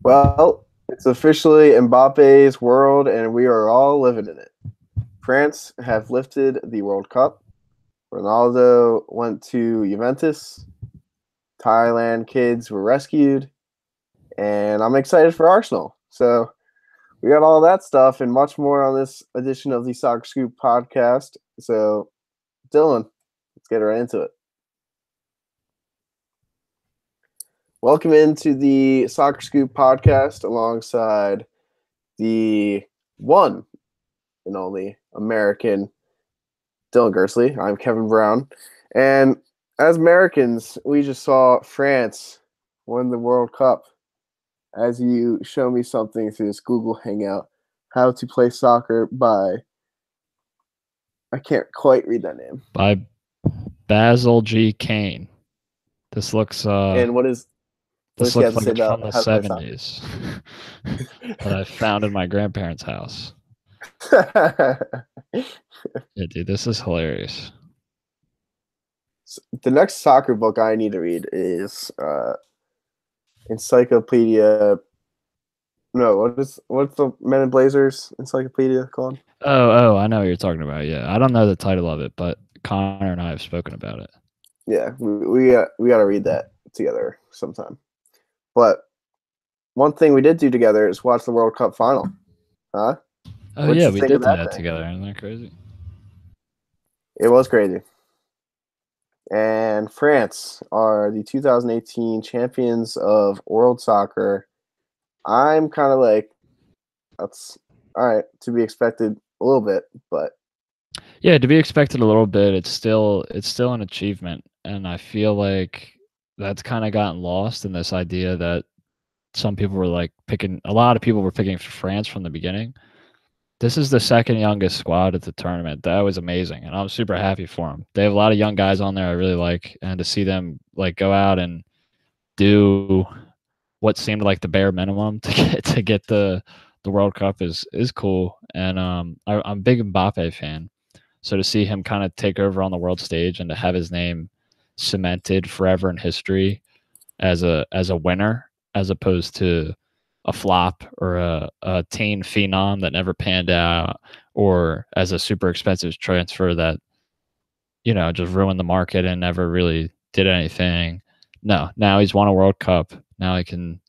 Well, it's officially Mbappe's world, and we are all living in it. France have lifted the World Cup. Ronaldo went to Juventus. Thailand kids were rescued, and I'm excited for Arsenal. So we got all that stuff and much more on this edition of the Soccer Scoop podcast. So, Dylan, let's get right into it. Welcome into the Soccer Scoop podcast alongside the one and only American Dylan Gersley. I'm Kevin Brown. And as Americans, we just saw France win the World Cup. As you show me something through this Google Hangout, How to Play Soccer by, I can't quite read that name. By Basil G. Kane. This looks and what is this looks like it's from the 70s that I found in my grandparents' house. Yeah, dude, this is hilarious. The next soccer book I need to read is Encyclopedia. No, what's the Men in Blazers encyclopedia called? Oh, I know what you're talking about. Yeah, I don't know the title of it, but Connor and I have spoken about it. Yeah, we got to read that together sometime. But one thing we did do together is watch the World Cup final. Huh? Oh, yeah, we did do that together. Isn't that crazy? It was crazy. And France are the 2018 champions of world soccer. I'm kind of like, that's all right, to be expected a little bit, but yeah, to be expected a little bit. It's still an achievement, and I feel like that's kind of gotten lost in this idea that some people were like picking. A lot of people were picking for France from the beginning. This is the second youngest squad at the tournament. That was amazing, and I'm super happy for them. They have a lot of young guys on there I really like, and to see them like go out and do what seemed like the bare minimum to get the World Cup is cool. And I'm a big Mbappe fan, so to see him kind of take over on the world stage and to have his name cemented forever in history as a winner, as opposed to a flop or a teen phenom that never panned out, or as a super expensive transfer that, you know, just ruined the market and never really did anything. No, now he's won a World Cup. Now he can,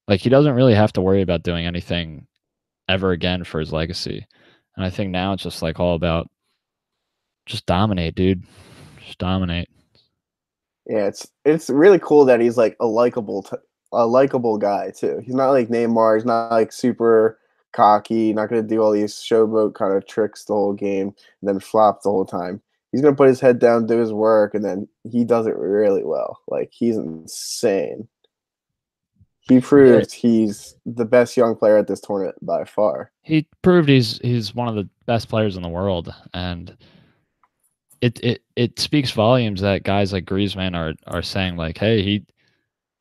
like, he doesn't really have to worry about doing anything ever again for his legacy. And I think now it's just like all about just dominate, dude. Just dominate. Yeah, it's really cool that he's like a likable guy too. He's not like Neymar. He's not like super cocky. Not gonna do all these showboat kind of tricks the whole game and then flop the whole time. He's gonna put his head down, do his work, and then he does it really well. Like, he's insane. He proved he's the best young player at this tournament by far. He proved he's one of the best players in the world, and it speaks volumes that guys like Griezmann are saying like, hey,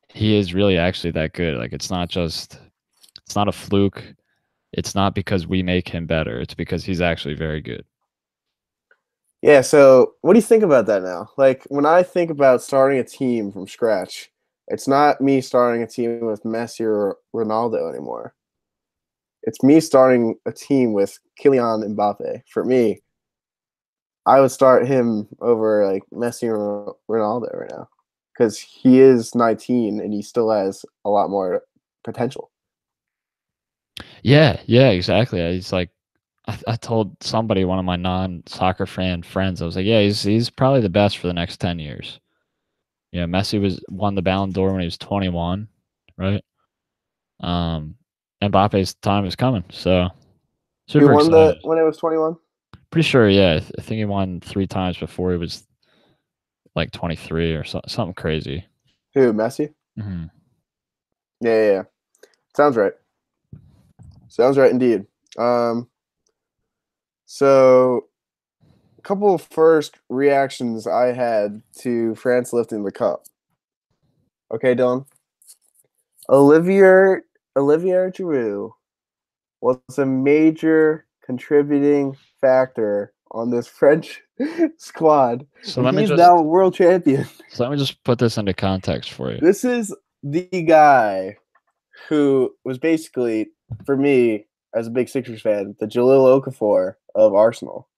he is really actually that good. Like, it's not a fluke. It's not because we make him better. It's because he's actually very good. Yeah, so what do you think about that now? Like, when I think about starting a team from scratch, it's not me starting a team with Messi or Ronaldo anymore. It's me starting a team with Kylian Mbappe. For me, I would start him over like Messi or Ronaldo right now, because he is 19 and he still has a lot more potential. Yeah, exactly. He's like, I told somebody, one of my non-soccer fan friends, I was like, yeah, he's probably the best for the next 10 years. Yeah, Messi won the Ballon d'Or when he was 21, right? Mbappe's time is coming, so super He won excited. when it was 21? Pretty sure, yeah. I think he won 3 times before he was like 23 or something crazy. Who, Messi? Mm-hmm. Yeah. Sounds right. Sounds right indeed. So a couple of first reactions I had to France lifting the cup. Okay, Dylan. Olivier Giroud was a major contributing factor on this French squad. So he's now a world champion. So let me just put this into context for you. This is the guy who was basically, for me, as a big Sixers fan, the Jahlil Okafor of Arsenal.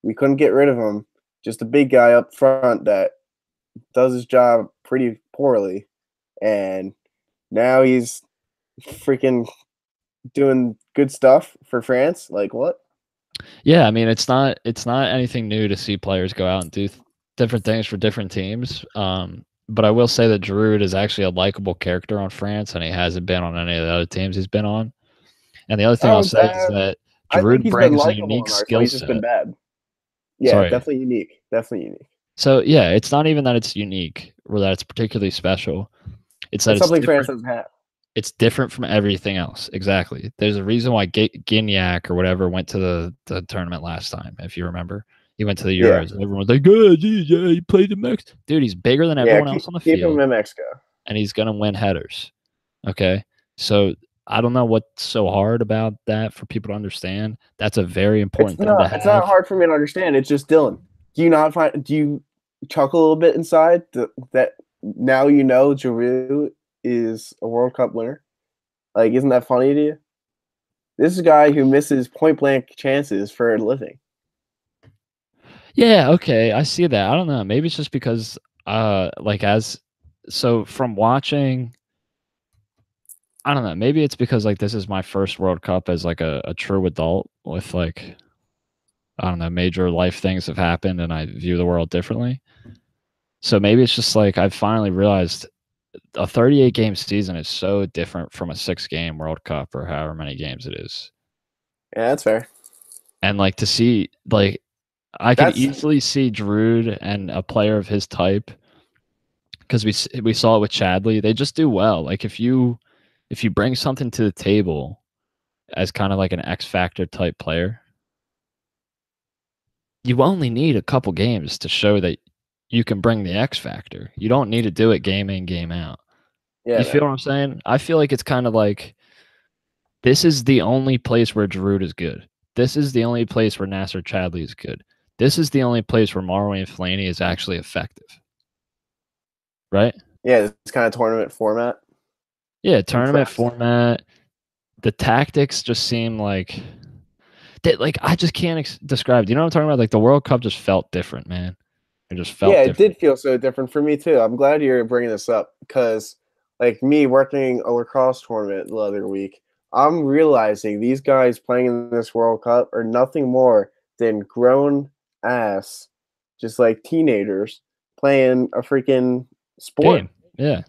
We couldn't get rid of him. Just a big guy up front that does his job pretty poorly. And now he's freaking doing good stuff for France. Like, what? Yeah, I mean it's not anything new to see players go out and do different things for different teams. But I will say that Giroud is actually a likable character on France, and he hasn't been on any of the other teams he's been on. And the other thing I'll say is that I think Giroud he's been brings a likable unique on Arsenal. skill He's just been set. bad. Yeah, Sorry. definitely unique. Definitely unique. So yeah, it's not even that it's unique or that it's particularly special. It's that It's something France doesn't have. It's different from everything else. Exactly. There's a reason why Gignac or whatever went to the tournament last time, if you remember. He went to the Euros, and everyone was like, "Good, yeah, he played in Mexico." Dude, he's bigger than everyone else on the field. Keep him in Mexico. And he's going to win headers. Okay? So I don't know what's so hard about that for people to understand. That's a very important thing to have. It's not hard for me to understand. It's just Dylan. Do you chuckle a little bit inside that now you know Giroud is a World Cup winner? Like, isn't that funny to you? This is a guy who misses point blank chances for a living. Yeah, okay, I see that. I don't know. Maybe it's just because from watching, I don't know. Maybe it's because like this is my first World Cup as like a true adult with like, I don't know, major life things have happened and I view the world differently. So maybe it's just like I've finally realized a 38 game season is so different from a 6-game World Cup or however many games it is. Yeah, that's fair. And like to see, like, I could easily see Giroud and a player of his type, because we saw it with Chadley. They just do well. Like if you bring something to the table as kind of like an X factor type player, you only need a couple games to show that you can bring the X factor. You don't need to do it game in, game out. Yeah, you feel what I'm saying? I feel like it's kind of like this is the only place where Giroud is good. This is the only place where Nasser Chadley is good. This is the only place where Marouane Fellaini is actually effective. Right? Yeah, it's kind of tournament format. Yeah, tournament format. The tactics just seem like I just can't describe. Do you know what I'm talking about? Like the World Cup just felt different, man. It just felt different. It did feel so different for me too. I'm glad you're bringing this up because, like me working a lacrosse tournament the other week, I'm realizing these guys playing in this World Cup are nothing more than grown ass, just like teenagers playing a freaking sport. Game. Yeah.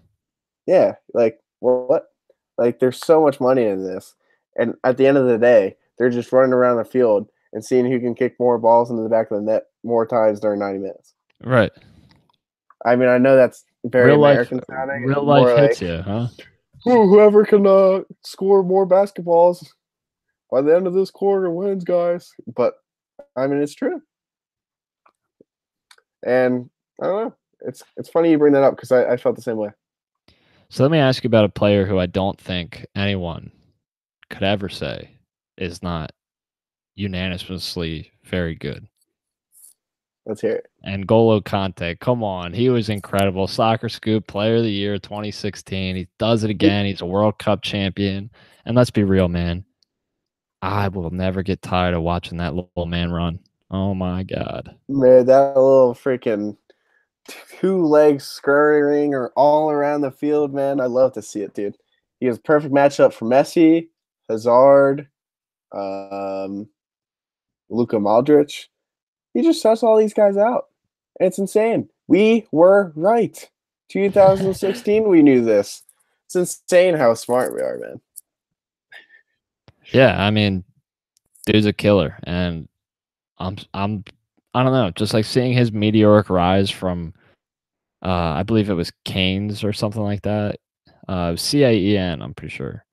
Yeah. Like what? Like there's so much money in this. And at the end of the day, they're just running around the field and seeing who can kick more balls into the back of the net more times during 90 minutes. Right. I mean, I know that's very American sounding. Real life hits you, huh? Whoever can score more basketballs by the end of this quarter wins, guys. But I mean, it's true. And I don't know. It's funny you bring that up because I felt the same way. So let me ask you about a player who I don't think anyone could ever say is not unanimously very good. Let's hear it. N'Golo Kanté, come on. He was incredible. Soccer Scoop Player of the Year 2016. He does it again. He's a World Cup champion. And let's be real, man. I will never get tired of watching that little man run. Oh, my God. Man, that little freaking 2 legs scurrying or all around the field, man. I love to see it, dude. He has a perfect matchup for Messi, Hazard, Luka Modric. He just shuts all these guys out. It's insane. We were right. 2016, we knew this. It's insane how smart we are, man. Yeah, I mean, dude's a killer, and I don't know, just like seeing his meteoric rise from, I believe it was Canes or something like that. CAEN, I'm pretty sure,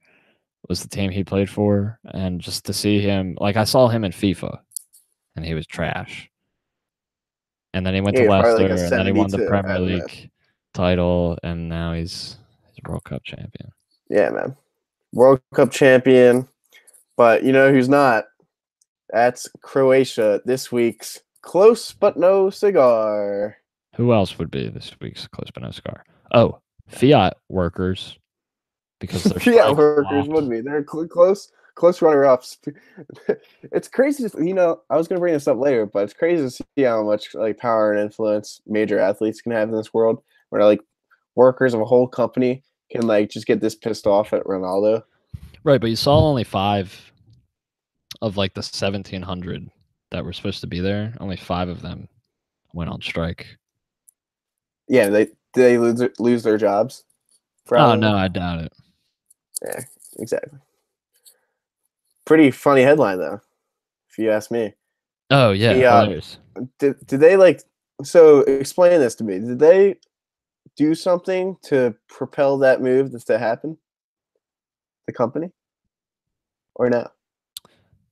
was the team he played for, and just to see him, like I saw him in FIFA, and he was trash. And then he went to Leicester, and then he won the Premier League title, and now he's World Cup champion. Yeah, man. World Cup champion. But you know who's not? That's Croatia, this week's Close But No Cigar. Who else would be this week's Close But No Cigar? Oh, Fiat workers because their Fiat strike workers flopped. would be. They're close runner-ups. It's crazy. I was going to bring this up later, but it's crazy to see how much like power and influence major athletes can have in this world, where like workers of a whole company can like just get this pissed off at Ronaldo. Right, but you saw only 5 of like the 1,700 that were supposed to be there. Only 5 of them went on strike. Yeah, they lose their jobs. Oh Probably. no, I doubt it. Yeah, exactly. Pretty funny headline though, if you ask me. Oh yeah, hilarious. Did they like? So explain this to me. Did they do something to propel that move to happen? The company, or no?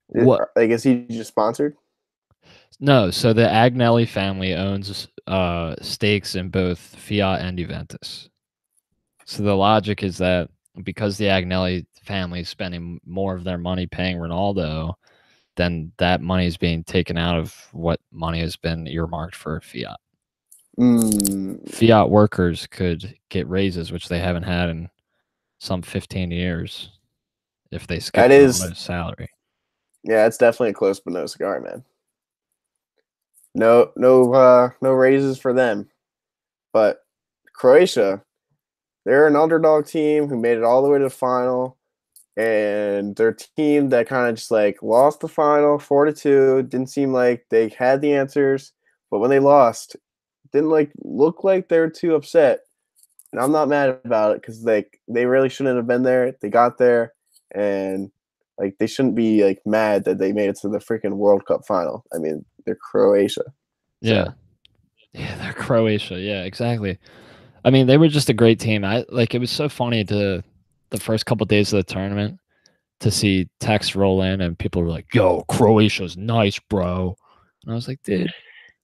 What? Like, is he just sponsored? No, so the Agnelli family owns stakes in both Fiat and Juventus. So the logic is that because the Agnelli family is spending more of their money paying Ronaldo, then that money is being taken out of what money has been earmarked for Fiat. Fiat workers could get raises, which they haven't had in some 15 years if they skip Ronaldo's salary. Yeah, it's definitely a close but no cigar, man. No raises for them. But Croatia, they're an underdog team who made it all the way to the final, and their team that kind of just like lost the final 4-2. Didn't seem like they had the answers, but when they lost, didn't like look like they were too upset. And I'm not mad about it because they really shouldn't have been there. They got there, and like they shouldn't be like mad that they made it to the freaking World Cup final. I mean, they're Croatia. Yeah. So. Yeah, they're Croatia. Yeah, exactly. I mean, they were just a great team. It was so funny to the first couple of days of the tournament to see texts roll in and people were like, "Yo, Croatia's nice, bro." And I was like, "Dude,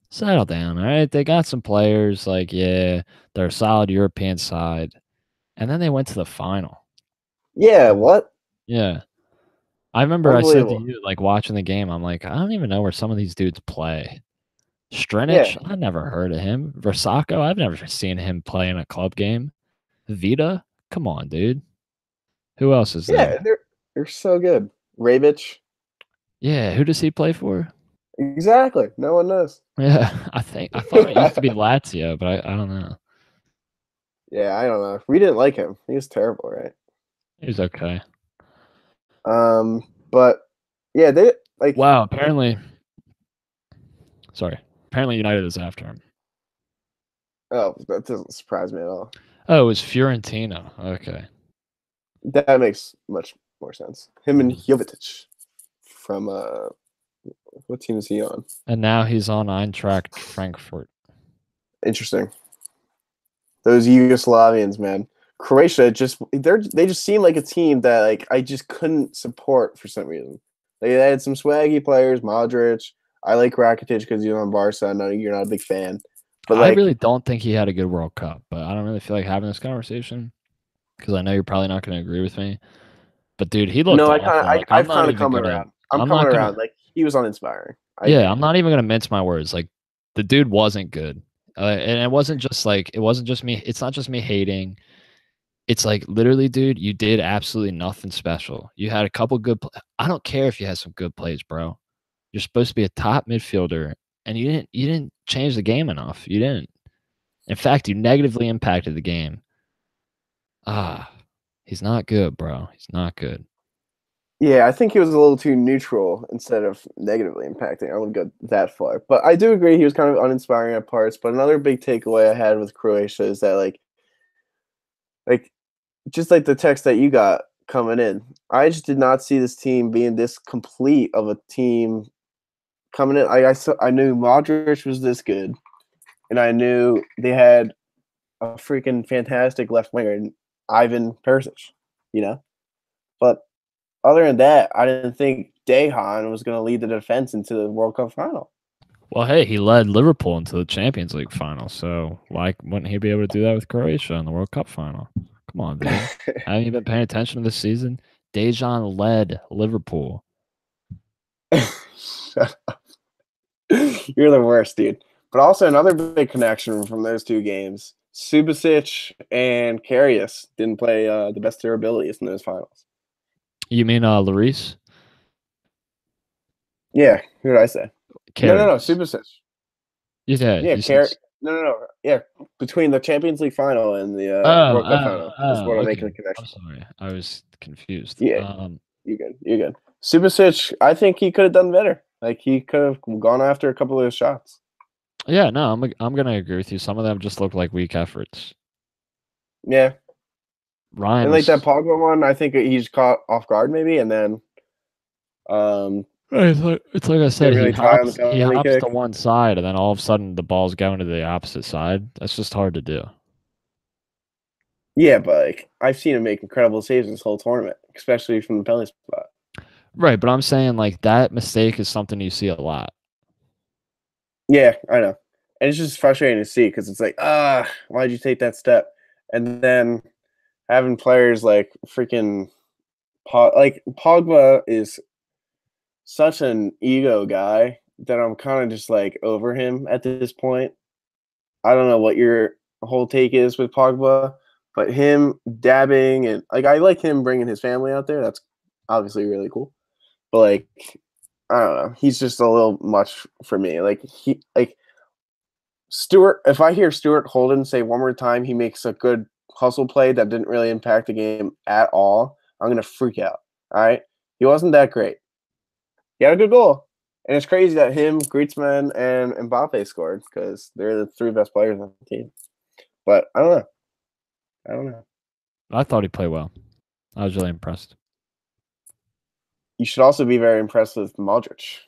settle down, all right? They got some players, like, yeah, they're a solid European side." And then they went to the final. Yeah, what? Yeah. I remember I said to you, like, watching the game, I'm like, I don't even know where some of these dudes play. Strinic, I never heard of him. Versacco, I've never seen him play in a club game. Vita, come on, dude. Who else is there? Yeah, they're so good. Rebic. Yeah, who does he play for? Exactly. No one knows. Yeah, I thought it used to be Lazio, but I don't know. Yeah, I don't know. We didn't like him. He was terrible, right? He was okay. But yeah, they like. Wow, apparently United is after him. Oh, that doesn't surprise me at all. Oh, it was Fiorentina. Okay. That makes much more sense. Him and Jovetic from what team is he on? And now he's on Eintracht Frankfurt. Interesting. Those Yugoslavians, man. Croatia they just seem like a team that like I just couldn't support for some reason. They had some swaggy players, Modric. I like Rakitic because he's on Barca. I know you're not a big fan, but I really don't think he had a good World Cup. But I don't really feel like having this conversation because I know you're probably not going to agree with me. But dude, he looked. No, I've kind of come around. I'm coming around. Like he was uninspiring. I'm not even going to mince my words. Like the dude wasn't good, and it wasn't just me. It's not just me hating. It's like literally, dude, you did absolutely nothing special. You had a couple good. I don't care if you had some good plays, bro. You're supposed to be a top midfielder, and you didn't change the game enough. You didn't. In fact, you negatively impacted the game. He's not good, bro. He's not good. Yeah, I think he was a little too neutral instead of negatively impacting. I wouldn't go that far. But I do agree he was kind of uninspiring at parts. But another big takeaway I had with Croatia is that like just like the text that you got coming in, I just did not see this team being this complete of a team coming in. I knew Modric was this good, and I knew they had a freaking fantastic left winger, Ivan Perisic, But other than that, I didn't think Dejan was going to lead the defense into the World Cup final. Well, hey, he led Liverpool into the Champions League final, so why wouldn't he be able to do that with Croatia in the World Cup final? Come on, dude. Haven't you been paying attention to this season? Dejan led Liverpool. Shut up. You're the worst, dude. But also another big connection from those two games. Subasic and Karius didn't play the best of their abilities in those finals. You mean Lloris? Yeah, who did I say? No, Karius. Subasic. Yeah, Yeah, you said. No. Yeah, between the Champions League final and the World Cup final is what I'm making Okay. the I'm connection. sorry, I was confused. Yeah, you're good. You're good. Subasic, I think he could have done better. Like he could have gone after a couple of those shots. Yeah, no, I'm gonna agree with you. Some of them just look like weak efforts. Yeah, Ryan and like that was. Pogba one, I think he's caught off guard maybe, and then It's like I said, didn't really try on the he penalty hops to kick. one side, and then all of a sudden the ball's going to the opposite side. That's just hard to do. Yeah, but like I've seen him make incredible saves this whole tournament, especially from the penalty spot. Right, but I'm saying like that mistake is something you see a lot. Yeah, I know, and it's just frustrating to see because it's like, why'd you take that step? And then having players like freaking like Pogba is such an ego guy that I'm kind of just like over him at this point. I don't know what your whole take is with Pogba, but him dabbing and like I like him bringing his family out there. That's obviously really cool. But like I don't know, he's just a little much for me. Like he like Stuart. If I hear Stuart Holden say one more time, he makes a good hustle play that didn't really impact the game at all. I'm gonna freak out. All right, he wasn't that great. He had a good goal. And it's crazy that him, Griezmann, and Mbappe scored because they're the three best players on the team. But I don't know. I thought he played well. I was really impressed. You should also be very impressed with Modric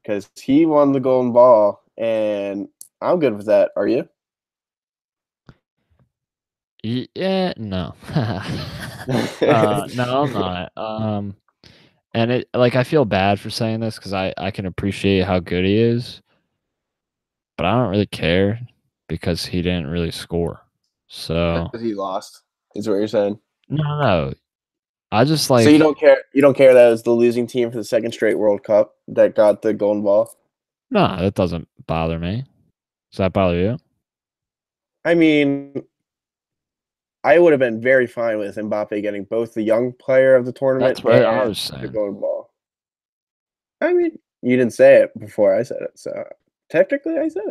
because he won the golden ball, and I'm good with that. Are you? Yeah, no. No, I'm not. And it like I feel bad for saying this because I can appreciate how good he is, but I don't really care because he didn't really score. So Because he lost, is what you're saying. no. I just So you like don't care. You don't care that it was the losing team for the second straight World Cup that got the golden ball. no, that doesn't bother me. Does that bother you? I mean, I would have been very fine with Mbappe getting both the young player of the tournament That's what I and was the saying. golden ball. I mean, you didn't say it before I said it, so technically I said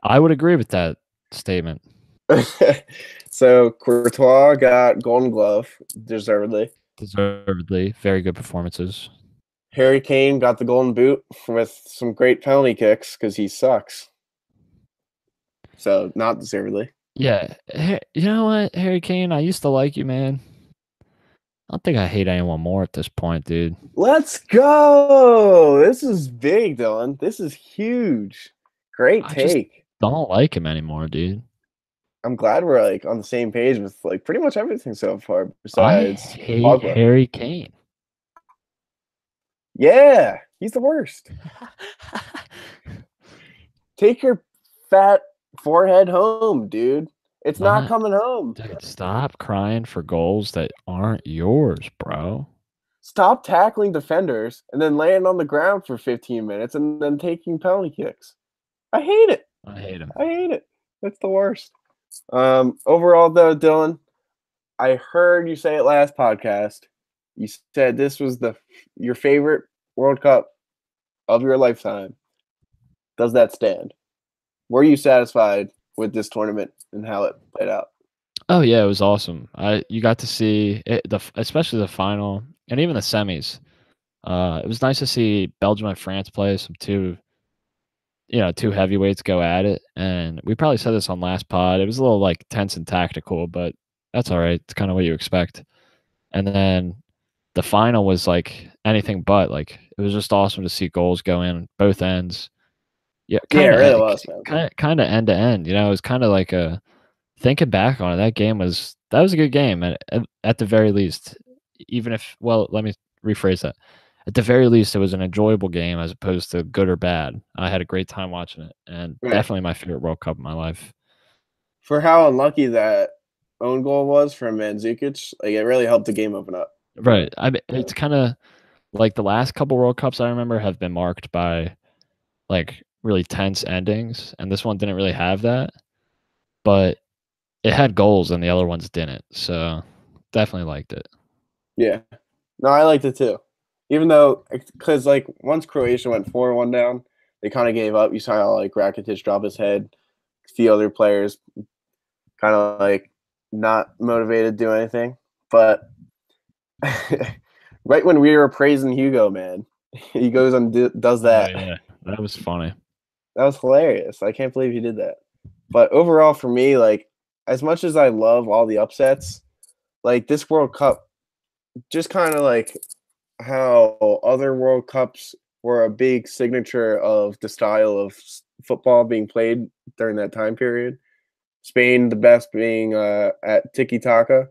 I would agree with that statement. it. So Courtois got Golden Glove deservedly. Deservedly, very good performances. Harry Kane got the Golden Boot with some great penalty kicks because he sucks. So not deservedly. Yeah, you know what, Harry Kane, I used to like you, man. I don't think I hate anyone more at this point, dude. Let's go. This is big, Dylan. This is huge. Great I just take. don't like him anymore, dude. I'm glad we're like on the same page with like pretty much everything so far I besides hate Pogba. Harry Kane. Yeah, he's the worst. Take your fat forehead home, dude. It's not coming home. Dude, stop crying for goals that aren't yours, bro. Stop tackling defenders and then laying on the ground for 15 minutes and then taking penalty kicks. I hate it. I hate him. I hate it. It's the worst. Overall, though, Dylan, I heard you say it last podcast. You said this was your favorite World Cup of your lifetime. Does that stand? Were you satisfied with this tournament and how it played out? Oh yeah, it was awesome. You got to see it, especially the final and even the semis. It was nice to see Belgium and France play some two heavyweights go at it. And we probably said this on last pod. It was a little like tense and tactical, but that's all right. It's kind of what you expect. And then the final was like anything but. Like it was just awesome to see goals go in both ends. Yeah, Yeah, it really was, man. Kind of end to end. You know, it was kind of like a thinking back on it. That was a good game, and at the very least, even if let me rephrase that. At the very least, it was an enjoyable game as opposed to good or bad. I had a great time watching it, and definitely my favorite World Cup of my life. For how unlucky that own goal was from Mandzukic, like it really helped the game open up. Right. It's kind of like the last couple World Cups I remember have been marked by like really tense endings, and this one didn't really have that. but it had goals and the other ones didn't. So definitely liked it. Yeah. No, I liked it too. Even though, because like once Croatia went 4-1 down, they kind of gave up. You saw like Rakitic drop his head. A few other players kind of like not motivated to do anything. But right when we were praising Hugo, man, he goes and does that. Oh, yeah, that was funny. That was hilarious. I can't believe he did that. But overall, for me, like as much as I love all the upsets, like this World Cup, just kind of like how other World Cups were a big signature of the style of football being played during that time period. Spain, the best being at tiki taka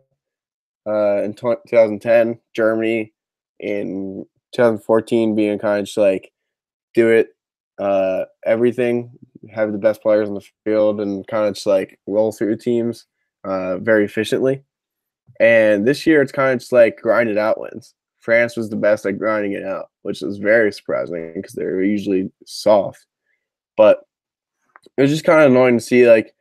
in 2010. Germany in 2014 being kind of just like do it everything, have the best players on the field, and kind of just like roll through teams very efficiently. And this year, it's kind of just like grind it out wins. France was the best at grinding it out, which is very surprising because they're usually soft. But it was just kind of annoying to see it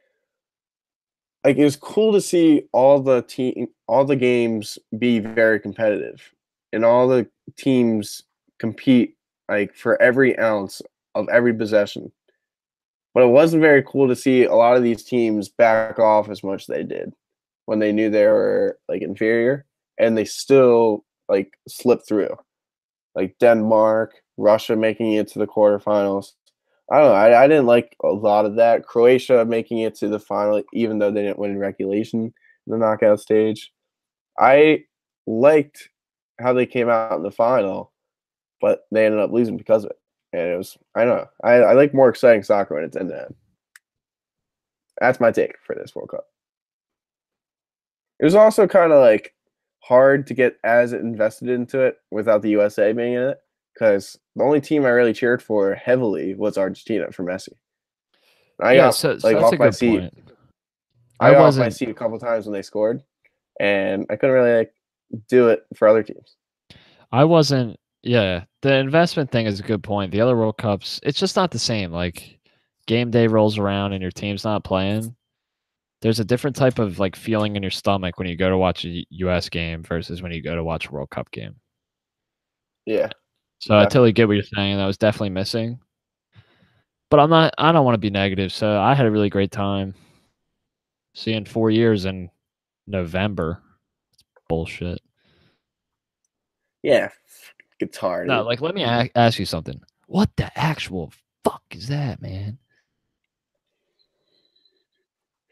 was cool to see all the games be very competitive, and all the teams compete like for every ounce of every possession. But it wasn't very cool to see a lot of these teams back off as much as they did when they knew they were like inferior, and they still like slipped through. Like Denmark, Russia making it to the quarterfinals. I don't know. I didn't like a lot of that. Croatia making it to the final, even though they didn't win in regulation in the knockout stage. I liked how they came out in the final, but they ended up losing because of it. And it was, I don't know. I like more exciting soccer when it's in that. That's my take for this World Cup. It was also kind of like hard to get as invested into it without the USA being in it, because the only team I really cheered for heavily was Argentina for Messi. I Yeah, got so like that's off a my good seat. point. I I got off my wasn't. seat a couple times when they scored, and I couldn't really like do it for other teams. I wasn't. Yeah, the investment thing is a good point. The other World Cups, it's just not the same. Like game day rolls around and your team's not playing. There's a different type of like feeling in your stomach when you go to watch a US game versus when you go to watch a World Cup game. Yeah, So I totally definitely. get what you're saying. That was definitely missing. But I don't want to be negative. So I had a really great time seeing 4 years in November. Bullshit. Yeah, guitar, No, dude. like let me ask you something. What the actual fuck is that, man?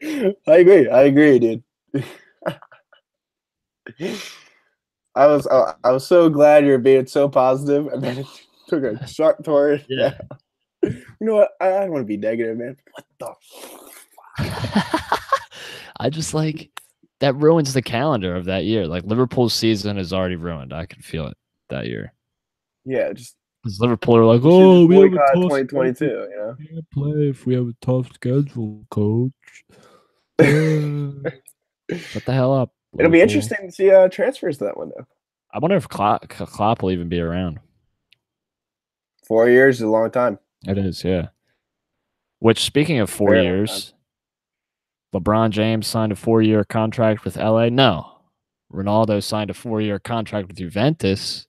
I agree. I agree, dude. I was so glad you were being so positive, and then it took a sharp turn. Yeah. Yeah. You know what? I don't want to be negative, man. What the? I just like that ruins the calendar of that year. Like Liverpool's season is already ruined. I can feel it that year. Yeah, just Because Liverpool are like, we should oh, just we have a boycott tough 2022. schedule. You know. We can't play if we have a tough schedule, coach. Shut the hell up, It'll be Liverpool. interesting to see transfers to that window. I wonder if Klopp will even be around. 4 years is a long time. It is, yeah. Which, speaking of four Very long time. years, LeBron James signed a 4-year contract with LA. No, Ronaldo signed a 4-year contract with Juventus.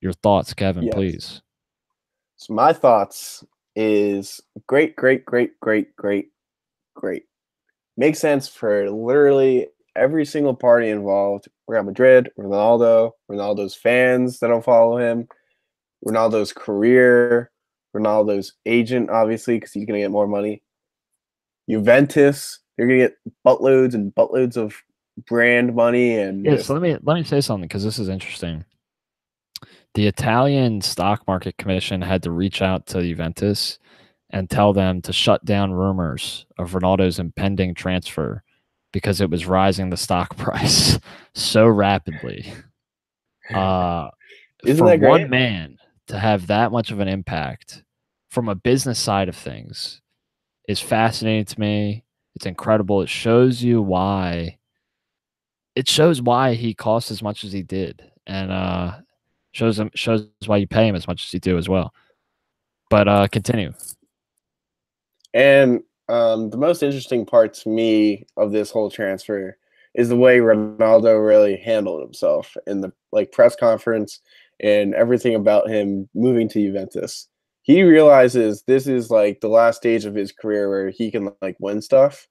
Your thoughts, Kevin, Yes. please. So my thoughts is great, great, great, great, great, great. Makes sense for literally every single party involved. Real Madrid, Ronaldo, Ronaldo's fans that don't follow him, Ronaldo's career, Ronaldo's agent, obviously, because he's going to get more money. Juventus, they're going to get buttloads and buttloads of brand money and Yeah, so just let me say something because this is interesting. The Italian stock market commission had to reach out to Juventus and tell them to shut down rumors of Ronaldo's impending transfer because it was rising the stock price so rapidly. isn't For that great? one man to have that much of an impact from a business side of things is fascinating to me. It's incredible. It shows why he cost as much as he did, and shows why you pay him as much as you do as well. But continue. And the most interesting part to me of this whole transfer is the way Ronaldo really handled himself in the press conference and everything about him moving to Juventus. He realizes this is like the last stage of his career where he can like win stuff,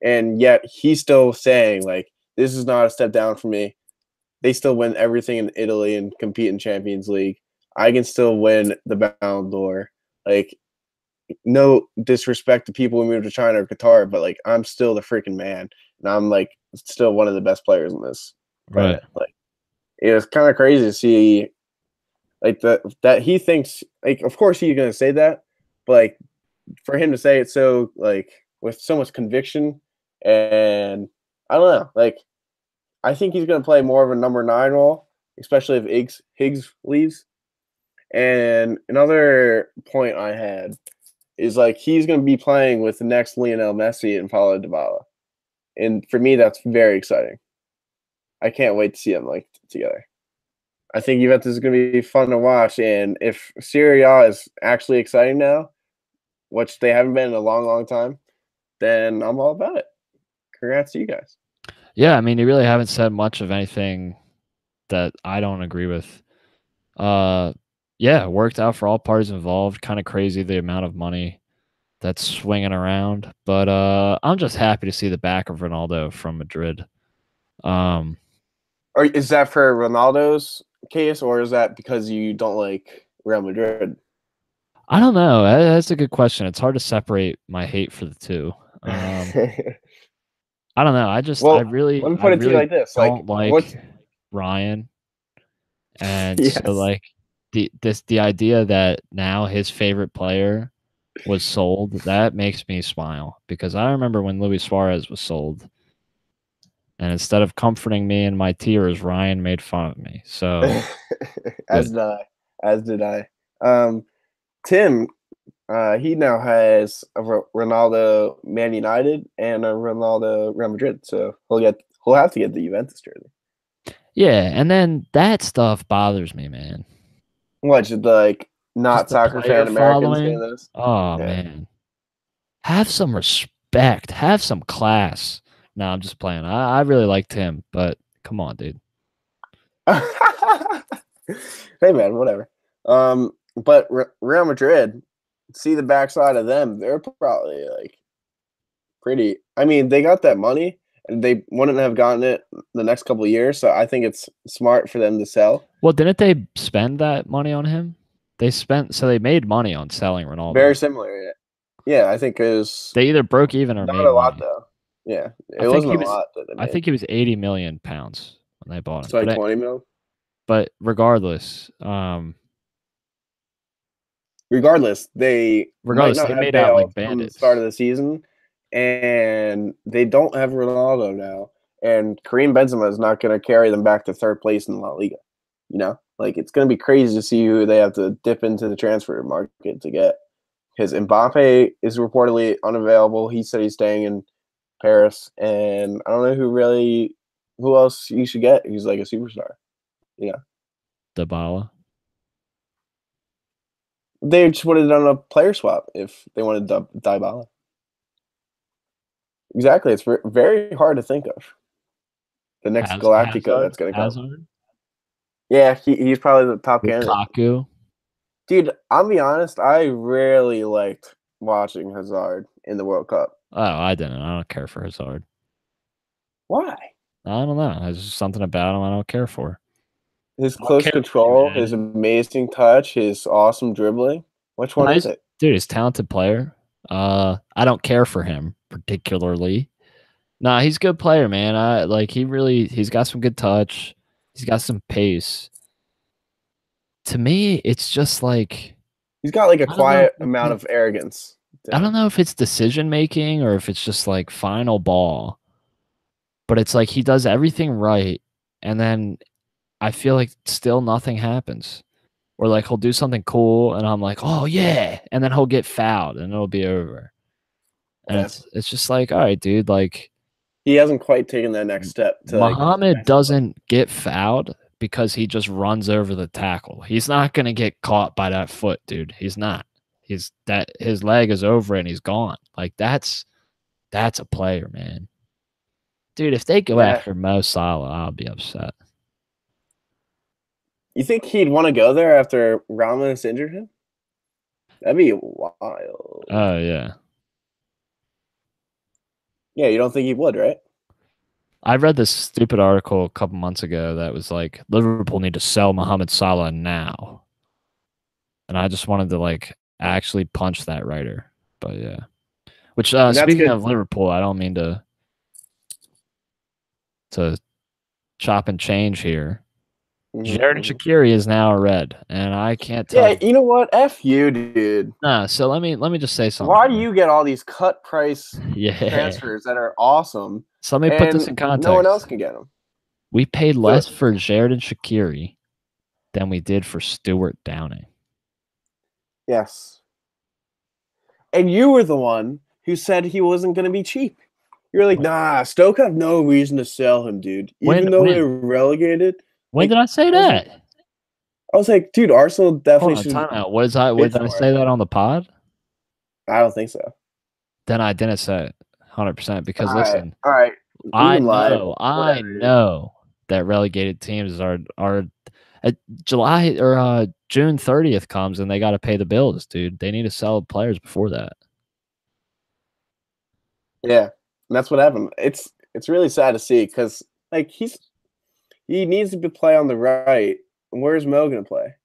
and yet he's still saying like this is not a step down for me. They still win everything in Italy and compete in Champions League. I can still win the Ballon d'Or. Like, no disrespect to people who moved to China or Qatar, but like I'm still the freaking man, and I'm like still one of the best players in this planet. Right. Like, it was kind of crazy to see like that he thinks like of course he's gonna say that, but like for him to say it so like with so much conviction, and I don't know, like I think he's gonna play more of a number 9 role, especially if Higgs leaves. And another point I had is like he's going to be playing with the next Lionel Messi and Paulo Dybala, and for me that's very exciting. I can't wait to see them like together. I think Juventus is going to be fun to watch, and if Serie A is actually exciting now, which they haven't been in a long, long time, then I'm all about it. Congrats to you guys. Yeah, I mean, you really haven't said much of anything that I don't agree with. Yeah, it worked out for all parties involved. Kind of crazy the amount of money that's swinging around, but I'm just happy to see the back of Ronaldo from Madrid. Or is that for Ronaldo's case, or is that because you don't like Real Madrid? I don't know. That's a good question. It's hard to separate my hate for the two. I don't know. I really, let me put it to you like this: don't like Ryan, and yes. so like the idea that now his favorite player was sold, that makes me smile, because I remember when Luis Suarez was sold, and instead of comforting me in my tears, Ryan made fun of me. So as did I. Tim, he now has a Ronaldo Man United and a Ronaldo Real Madrid, so he'll have to get the Juventus jersey. Yeah, and then that stuff bothers me, man. What, should like not soccer fan Americans saying this? Oh yeah. Man, have some respect, have some class. No, I'm just playing. I really liked him, but come on, dude. Hey man, whatever. But Real Madrid, see the backside of them. They're probably like pretty. I mean, they got that money, and they wouldn't have gotten it the next couple of years. So I think it's smart for them to sell. Well, didn't they spend that money on him? They made money on selling Ronaldo. Very similar, yeah. Yeah, I think they either broke even or not made a lot money. Though. Yeah, it wasn't a lot. I think he was 80 million pounds when they bought him. So like 20 mil. But regardless, they made out like bandits from the start of the season, and they don't have Ronaldo now, and Karim Benzema is not going to carry them back to third place in La Liga. You know, like it's going to be crazy to see who they have to dip into the transfer market to get. Because Mbappe is reportedly unavailable. He said he's staying in Paris, and I don't know who else you should get who's like a superstar. Yeah, Dybala. They just would have done a player swap if they wanted Dybala. Exactly, it's very hard to think of the next Galactico that's going to come. Hazard? Yeah, he's probably the top candidate. Lukaku. Dude, I'll be honest. I really liked watching Hazard in the World Cup. Oh, I didn't. I don't care for Hazard. Why? I don't know. There's just something about him I don't care for. His close control, his amazing touch, his awesome dribbling. Which one is it? Dude, he's a talented player. I don't care for him particularly. Nah, he's a good player, man. He's got some good touch. He's got some pace. To me, it's just like he's got like a quiet amount of arrogance. I don't know if it's decision making or if it's just like final ball. But it's like he does everything right, and then I feel like still nothing happens. Or like he'll do something cool, and I'm like, oh yeah, and then he'll get fouled, and it'll be over. And it's just like, all right, dude, like he hasn't quite taken that next step. Mohamed doesn't get fouled because he just runs over the tackle. He's not gonna get caught by that foot, dude. He's not. his leg is over and he's gone. Like that's a player, man. Dude, if they go after Mo Salah, I'll be upset. You think he'd want to go there after Ramos injured him? That'd be wild. Oh, yeah. Yeah, you don't think he would, right? I read this stupid article a couple months ago that was like, Liverpool need to sell Mohamed Salah now. And I just wanted to, like, actually punch that writer. But, yeah. Which, speaking of Liverpool, I don't mean to chop and change here. Xherdan Shaqiri is now a Red, and I can't tell. Yeah, you know what? F you, dude. Nah, so let me just say something. Why do you get all these cut price transfers that are awesome? So let me put this in context. No one else can get them. We paid less for Xherdan Shaqiri than we did for Stuart Downing. Yes. And you were the one who said he wasn't going to be cheap. You were like, nah, Stoke have no reason to sell him, dude. Even though they're relegated. When did I say that? I was like, dude, Arsenal definitely should. Time out. Did I say that on the pod? I don't think so. Then I didn't say it 100% because listen. All right. I know that relegated teams are July or June 30th comes and they got to pay the bills, dude. They need to sell players before that. Yeah, and that's what happened. It's really sad to see because like he needs to play on the right. Where's Mo gonna play?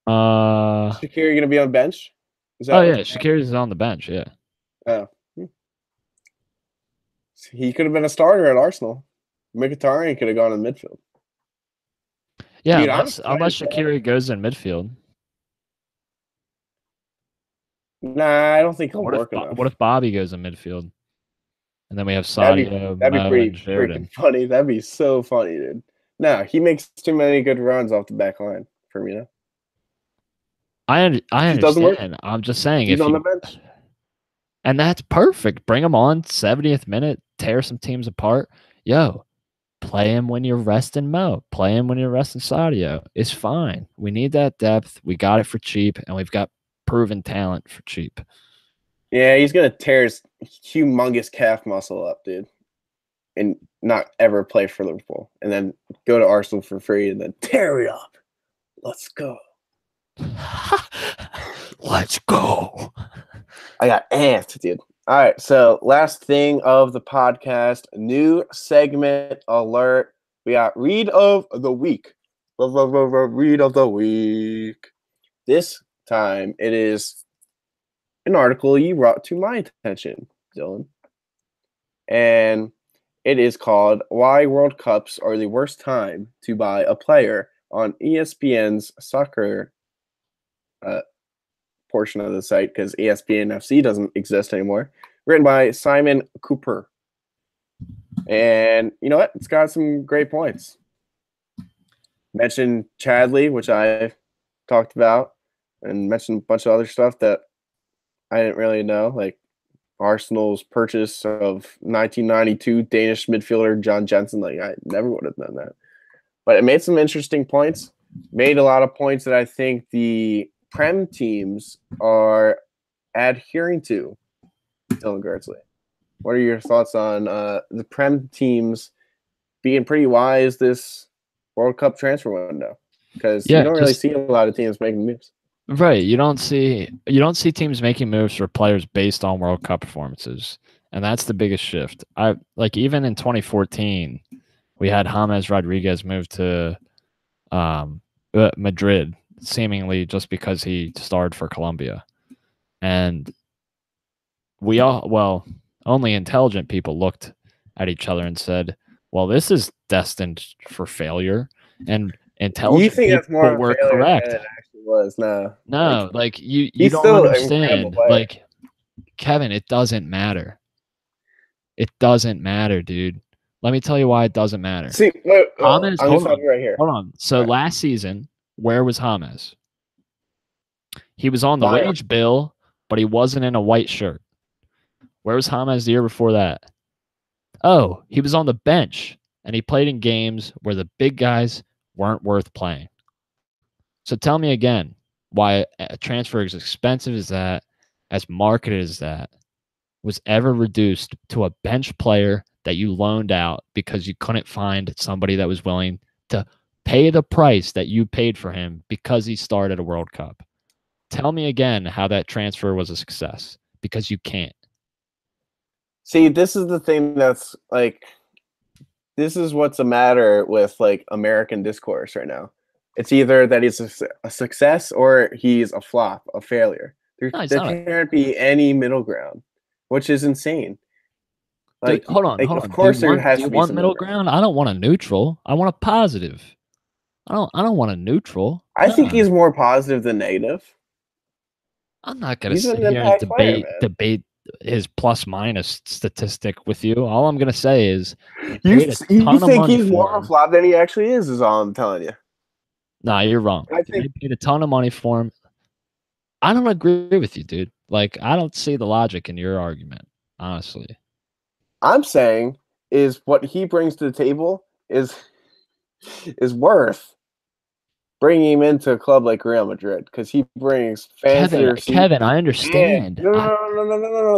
Shaqiri gonna be on bench? Shaqiri's on the bench. Yeah. Oh. He could have been a starter at Arsenal. Mkhitaryan could have gone in midfield. Yeah, dude, unless Shaqiri goes in midfield. Nah, I don't think he'll work enough. What if Bobby goes in midfield? And then we have Sadio, that'd be pretty freaking funny. That'd be so funny, dude. No, he makes too many good runs off the back line for me. I understand. I'm just saying he's on the bench. And that's perfect. Bring him on 70th minute, tear some teams apart. Yo, play him when you're resting Mo. Play him when you're resting Sadio. It's fine. We need that depth. We got it for cheap, and we've got proven talent for cheap. Yeah, he's going to tear his humongous calf muscle up, dude, and not ever play for Liverpool, and then go to Arsenal for free and then tear it up. Let's go. Let's go. I got amped, dude. All right, so last thing of the podcast, new segment alert. We got Read of the Week. Read of the Week. This time it is an article you brought to my attention, Dylan. And it is called Why World Cups Are the Worst Time to Buy a Player on ESPN's soccer portion of the site because ESPN FC doesn't exist anymore. Written by Simon Cooper. And you know what? It's got some great points. Mentioned Chadley, which I talked about, and mentioned a bunch of other stuff that I didn't really know, like Arsenal's purchase of 1992 Danish midfielder John Jensen. Like, I never would have done that. But it made some interesting points. Made a lot of points that I think the Prem teams are adhering to. Dylan Gertzley, what are your thoughts on the Prem teams being pretty wise this World Cup transfer window? Because you don't really see a lot of teams making moves. Right. You don't see teams making moves for players based on World Cup performances. And that's the biggest shift. Even in 2014, we had James Rodriguez move to Madrid, seemingly just because he starred for Colombia. And only intelligent people looked at each other and said, well, this is destined for failure. And intelligent people were correct. Than it actually was. No, you don't understand. Like, Kevin, it doesn't matter. It doesn't matter, dude. Let me tell you why it doesn't matter. See, James, hold on. So last season, where was James? He was on the wage bill, but he wasn't in a white shirt. Where was James the year before that? Oh, he was on the bench, and he played in games where the big guys weren't worth playing. So tell me again, why a transfer as expensive as that, as marketed as that, was ever reduced to a bench player that you loaned out because you couldn't find somebody that was willing to pay the price that you paid for him because he started a World Cup. Tell me again how that transfer was a success, because you can't. See, this is the thing that's like, this is what's the matter with like American discourse right now. It's either that he's a success or he's a flop, a failure. No, There can't be any middle ground, which is insane. Like, hold on. Of course, there has Do to you be want some middle ground? I don't want a neutral. I want a positive. I don't want a neutral. I think he's more positive than negative. I'm not gonna He's sit an here and impact player, man. debate his plus minus statistic with you. All I'm gonna say is you think he's more of a flop than he actually is all I'm telling you. Nah, you're wrong. They paid a ton of money for him. I don't agree with you, dude. Like, I don't see the logic in your argument, honestly. I'm saying is what he brings to the table is worth bringing him into a club like Real Madrid, because he brings fans to their seat. Kevin, I understand. No.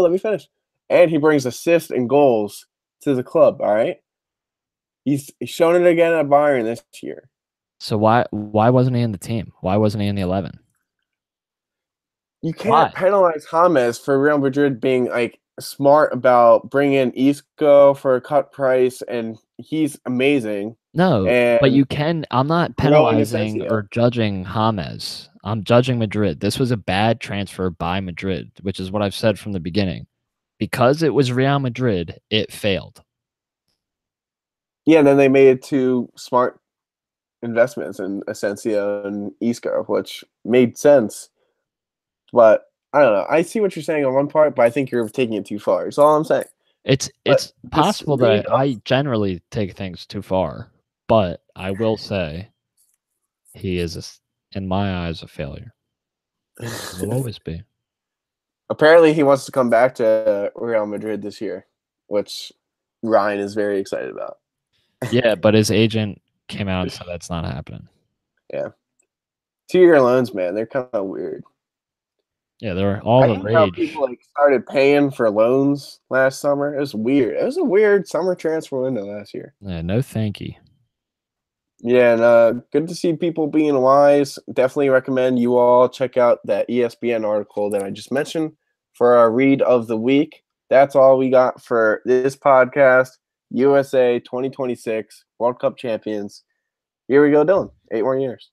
Let me finish. And he brings assists and goals to the club. All right, he's shown it again at Bayern this year. So why wasn't he in the team? Why wasn't he in the 11? You can't penalize James for Real Madrid being like smart about bringing in Isco for a cut price, and he's amazing. No, but you can. I'm not penalizing or judging James. I'm judging Madrid. This was a bad transfer by Madrid, which is what I've said from the beginning. Because it was Real Madrid, it failed. Yeah, and then they made 2 smart investments in Asensio and Isco, which made sense. But I don't know. I see what you're saying on one part, but I think you're taking it too far. That's all I'm saying. It's possible that I generally take things too far, but I will say he is, in my eyes, a failure. He will always be. Apparently, he wants to come back to Real Madrid this year, which Ryan is very excited about. Yeah, but his agent came out and said that's not happening. Yeah. 2-year loans, man, they're kind of weird. Yeah, they're all the rage. How people like started paying for loans last summer. It was weird. It was a weird summer transfer window last year. Yeah, no thank you. Yeah, and good to see people being wise. Definitely recommend you all check out that ESPN article that I just mentioned for our read of the week. That's all we got for this podcast. USA 2026 World Cup champions. Here we go, Dylan. 8 more years.